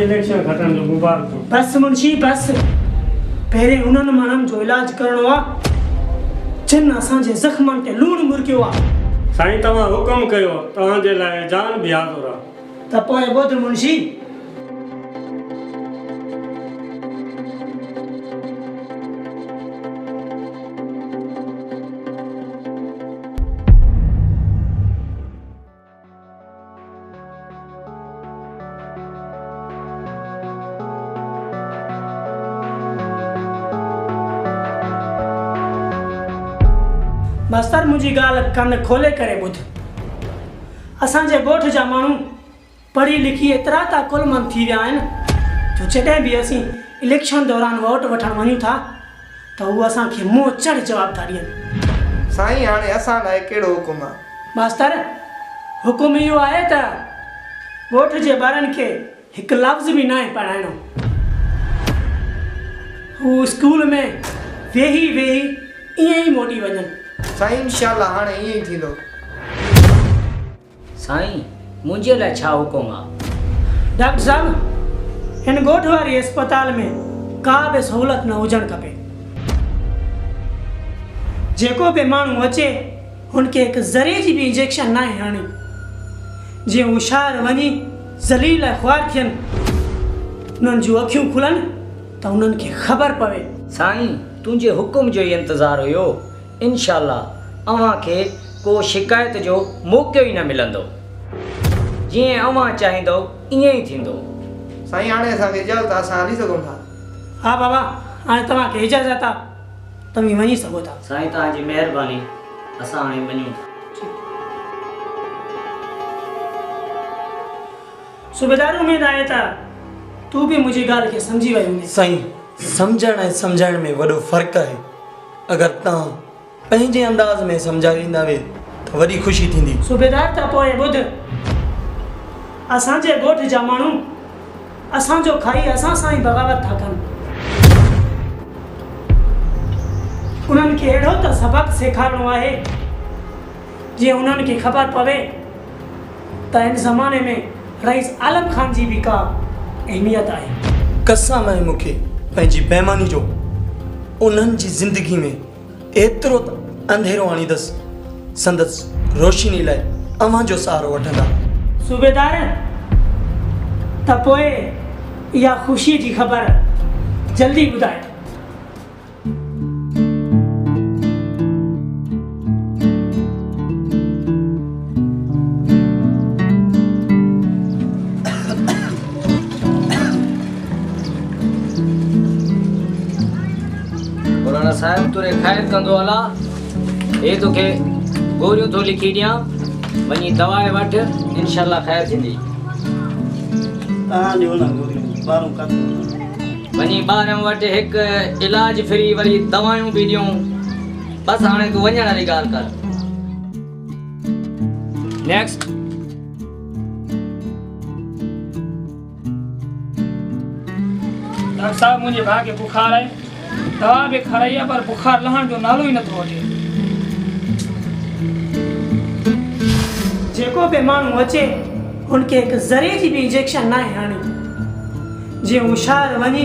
साईं इलेक्शन खटण जो मुबारक। बस मुंशी बस, पहिरें उन्हनि माण्हुनि जो इलाज करणो आहे जिन असांजे ज़ख़्मनि ते लूणु मुरकियो आहे। साईं तव्हां हुकुम कयो, तव्हांजे लाइ जान बि हाज़ुर आहे। त पोइ ॿुध मुंशी, मास्तर मुंहिंजी ॻाल्हि कन खोले करे ॿुध। असांजे ॻोठ जा माण्हू पढ़ी लिखी एतिरा त अकुलमंद थी विया आहिनि जो जॾहिं बि असीं इलेक्शन दौरान वोट वठण वञूं था त उहे असांखे मुंहुं चढ़ जवाब था ॾियनि। साईं हाणे असां लाइ कहिड़ो हुकुम आहे? मास्तर हुकुम इहो आहे त ॻोठ जे ॿारनि खे हिकु लफ़्ज़ बि न आहे पढ़ाइणो। हू स्कूल में वेही वेही ईअं ई मोटी वञनि। साईं इंशाअल्लाह हाणे ईअं ई थींदो। साईं मुंहिंजे लाइ छा हुकुम आहे? डॉक्टर साहब, हिन ॻोठ वारी अस्पताल में का बि सहूलियत न हुजणु खपे। जेको बि माण्हू अचे हुनखे हिकु ज़रे जी बि इंजेक्शन न आहे हणणी, जीअं हू शहर वञी ज़लील ख़्वार थियनि, उन्हनि जूं अखियूं खुलनि त उन्हनि खे ख़बर पवे। साईं तुंहिंजे हुकुम जो ई इंतज़ारु हुयो। इंशाअल्लाह अव्हांखे को शिकायत जो मौक़ो ई न मिलंदो। जीअं अव्हां चाहींदो ईअं ई थींदो। साईं हाणे असांखे इजाज़त आहे, असां हली सघूं था? हा बाबा, हाणे तव्हांखे इजाज़त आहे, तव्हां वञी सघो था। साईं तव्हांजी महिरबानी, असां हाणे वञूं था। सूबेदार, उमेद आहे त तूं बि मुंहिंजी ॻाल्हि खे सम्झी वई हूंदी। साईं सम्झण ऐं सम्झाइण में वॾो फ़र्क़ु आहे। अगरि तव्हां पंहिंजे अंदाज़ में सम्झाईंदा वे त वॾी ख़ुशी थींदी। सूबेदार, त पोइ ॿुध, असांजे ॻोठ जा माण्हू असांजो खाई असां सां ई बग़ावत था कनि। उन्हनि खे अहिड़ो त सबक़ु सेखारिणो आहे जीअं उन्हनि खे ख़बर पवे त हिन ज़माने में रईस आलम ख़ान जी बि का अहमियत आहे। कसम आहे मूंखे पंहिंजी बेईमानी जो, उन्हनि जी ज़िंदगी में एतिरो त अंधेरो आणींदसि, संदसि रोशनी लाइ अव्हां जो सहारो वठंदा। सूबेदार, त पोइ इहा ख़ुशी जी ख़बर जल्दी ॿुधाए। मौलाना साहिब तुरे ख़ैर कंदो अला। हे तोखे गोरियूं थो लिखी ॾियां, वञी दवाए वठ, इंशाअल्लाह ख़ैर थींदी। वञी ॿारनि वटि हिकु इलाज फ्री वरी दवायूं बि ॾियूं। बसि हाणे तूं वञण वारी ॻाल्हि कर। नेक्स्ट। डॉक्टर साहब, मुंहिंजे भाउ खे बुखार आहे, दवा बि खाराई आहे पर बुखार लहण जो नालो ई नथो वठे। जेको बि माण्हू अचे हुनखे हिकु ज़रे जी बि इंजेक्शन न आहे हणणी, जीअं हू शहर वञी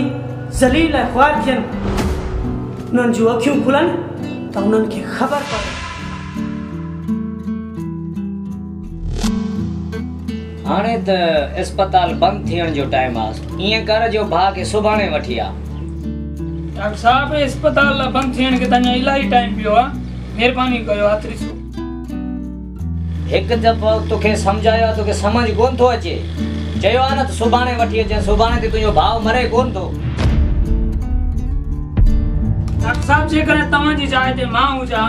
ज़लील ख़्वार थियनि, उन्हनि जूं अखियूं खुलनि त उन्हनि खे ख़बर पवे। हाणे त अस्पताल बंदि थियण जो टाइम आहे। ईअं कर जो भाउ खे सुभाणे वठी आ। डॉक्टर साहब, अस्पताल बंदि थियण खे त अञा इलाही टाइम पियो आहे। महिरबानी कयो आतिरी। हिकु दफ़ो तोखे सम्झायो, तोखे समझ कोन थो अचे। चयो आहे न त सुभाणे वठी अचे, सुभाणे ते तुंहिंजो भाउ मरे कोन थो। डॉक्टर साहब, जेकर तव्हांजी जाइ ते मां हुजां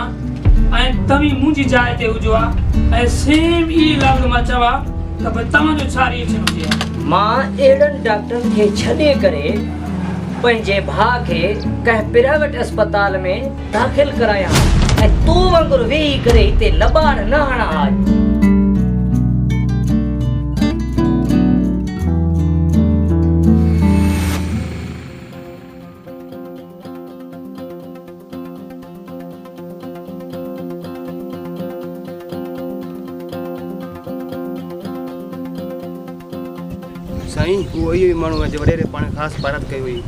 ऐं तव्हीं मुंहिंजी जाइ ते हुजो ऐं सेम ई लफ़्ज़ मां चवां त भई तव्हांजो छा रिएक्शन हुजे? मां अहिड़नि डॉक्टरनि खे छॾे करे पंहिंजे भाउ खे कंहिं प्राइवेट अस्पताल में दाख़िल करायां ऐं तूं वांगुरु वेही करे हिते लॿाड़ न हणा। साईं उहो इहो ई माण्हू आहे जो वॾेरे पाण ख़ासि भारत कई हुई।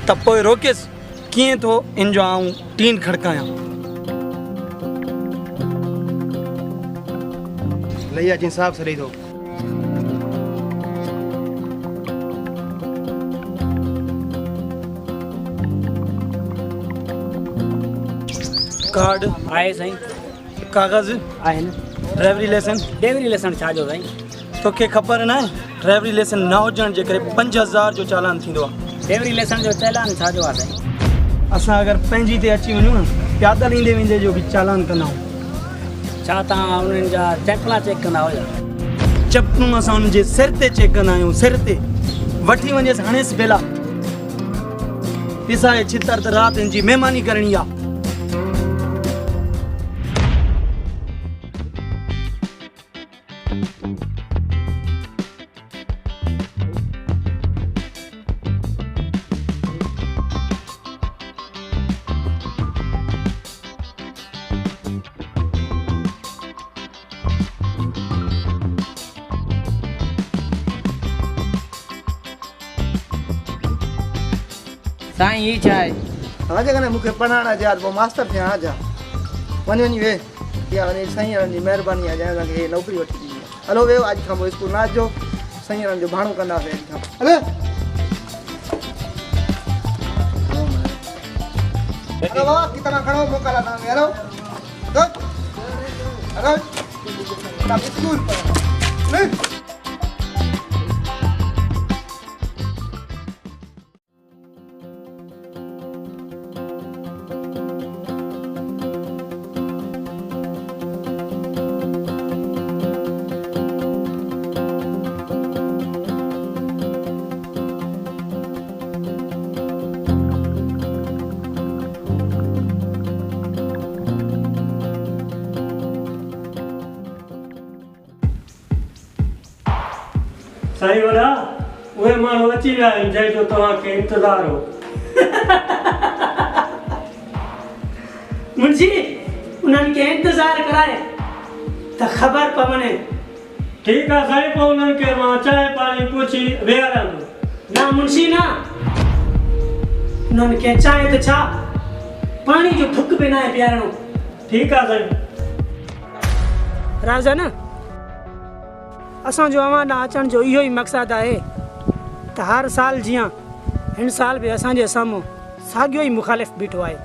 त पोइ रोकियसि कीअं थो इन जो आऊं टीन खड़कायां। लैया जिन साहब सॾे थो। कार्ड आहे साईं, कागज़ आहे न। ड्राइवरी लाइसेंस ड्राइवरी लाइसेंस छा जो साईं? तोखे ख़बर न आहे ड्राइवरी लाइसेंस न हुजण जे करे 5000 जो चालान थींदो आहे। ड्राइवरी लाइसेंस जो चालान छा जो आहे साईं? असां अगरि पंहिंजी ते अची वञूं न पैदल ईंदे वेंदे जो बि चालान कंदा आहियूं। छा तव्हां उन्हनि जा चपला चेक कंदा हुया? चपलूं असां हुन जे सिर ते चेक कंदा आहियूं, सिर ते वठी वञेसि हणेसि बेला पिसाए छितर त राति हिन जी महिमानी करणी आहे। साईं ही छा आहे? तव्हांजे कने मूंखे पढ़ाइण जा पोइ मास्टर थिया हा जा वञी वञी वे इहा वञी साईं जी महिरबानी आहे जंहिं तव्हांखे नौकिरी वठी ॾिनी आहे। हलो वेहो अॼु खां पोइ स्कूल न अचिजो, साईं जो भाणो कंदासीं अॼु खां। हलो हलो बाबा कितना खड़ो मौका लाता हूँ। हेलो हेलो तब स्कूल नहीं साईं वॾा उहे माण्हू अची विया आहिनि जंहिंजो तव्हांखे इंतज़ारु हो। मुंशी उन्हनि खे इंतज़ारु कराए त ख़बर पवने। ठीकु आहे साईं, पोइ उन्हनि खे मां चांहि पाणी पुछी वेहारंदुसि। ना मुंशी ना, उन्हनि खे चांहि त छा पाणी जो ठुक बि न आहे पीआरणो। ठीकु आहे साईं। राज़न असांजो अवां ॾांहुं अचण जो इहो ई मक़सदु आहे त हर साल जीअं हिन साल बि असांजे साम्हूं साॻियो ई मुख़ालिफ़ बीठो आहे।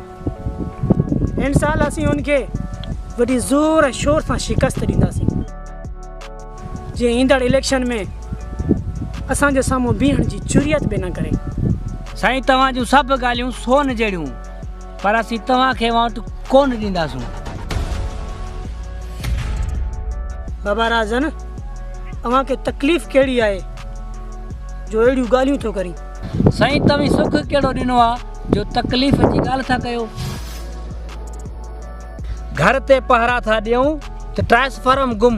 हिन साल असीं हुनखे वॾी ज़ोर ऐं शोर सां शिकस्त ॾींदासीं जीअं ईंदड़ इलेक्शन में असांजे साम्हूं बीहण जी जुरियत बि न करे। साईं तव्हां जूं सभु ॻाल्हियूं सोन जहिड़ियूं, पर असीं तव्हांखे वोट कोन ॾींदासूं। बाबा राज़न अव्हांखे तकलीफ़ कहिड़ी आहे जो अहिड़ियूं ॻाल्हियूं थो करी? साईं तव्हीं सुख कहिड़ो ॾिनो आहे जो तकलीफ़ जी ॻाल्हि था कयो? घर ते पहरा था ॾियूं त ट्रांसफार्म गुम,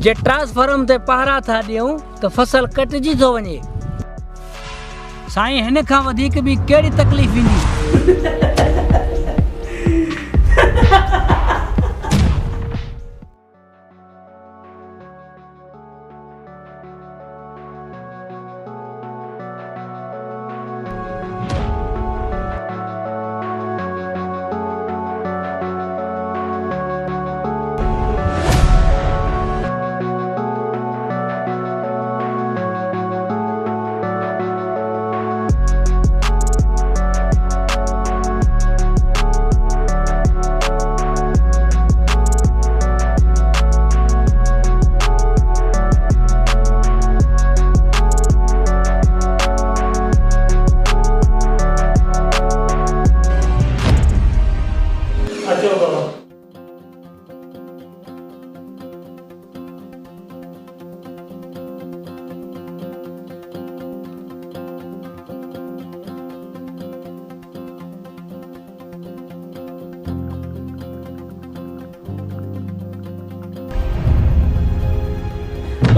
जे ट्रांसफार्म ते पहरा था ॾियूं त फसल कटिजी थो वञे। साईं हिन खां वधीक बि कहिड़ी तकलीफ़ ईंदी?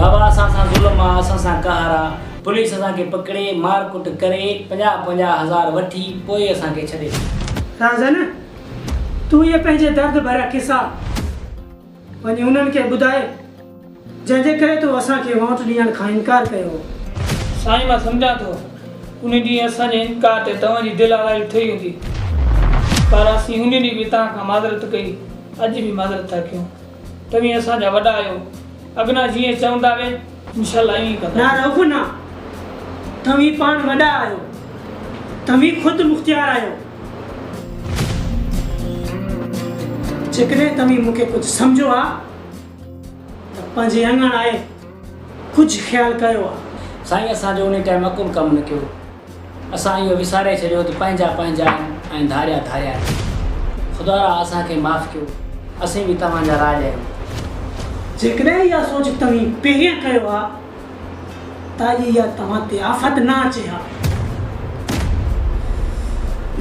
बाबा असां सां ज़ुल्म आहे, असां सां कहर आहे। पुलिस असांखे पकड़े मार कुट करे 50,000 वठी पोइ असांखे छॾे। राज़न तूं इहे पंहिंजे दर्द भरिया किसा वञी उन्हनि खे ॿुधाए जंहिंजे करे तो असांखे वोट ॾियण खां इनकार कयो। साईं मां सम्झां थो उन ॾींहुं असांजे इनकार ते तव्हांजी दिलाराई ठही हूंदी, पर असीं उन ॾींहुं बि तव्हां खां माज़रत कई, अॼु बि माज़रत था कयूं। तव्हीं असांजा वॾा आहियो, अॻिना जीअं चवंदा वे इंशाल्लाह ईअं ई कंदा। ना रघु ना, तव्हीं पाण वॾा आहियो, तव्हीं ख़ुदि मुख़्तियार आहियो। जेकॾहिं तव्हीं मूंखे कुझु सम्झो आहे त पंहिंजे अङण आहे कुझु ख़्यालु कयो आहे। साईं असांजो उन टाइम अकुल कमु न कयो, असां इहो विसारे छॾियो त पंहिंजा पंहिंजा आहिनि ऐं धारिया धारिया आहिनि। ख़ुदा असांखे माफ़ु कयो, असीं बि तव्हांजा राज आहियूं। जेकॾहिं इहा सोच तव्हीं पहिरियां कयो आहे त अॼु इहा तव्हां ते आफ़त न अचे हा।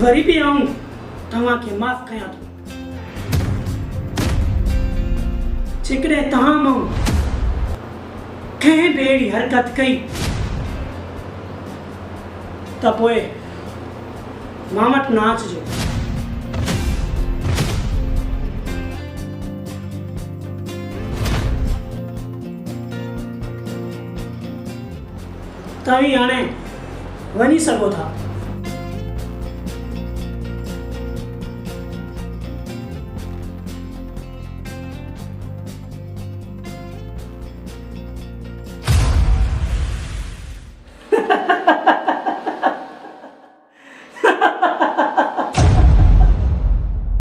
वरी बि आऊं तव्हांखे माफ़ु कयां थो। जेकॾहिं तव्हां मां कंहिं बि अहिड़ी हरकत कई त पोइ मां वटि न अचिजो। तव्हीं हाणे वञी सघो था।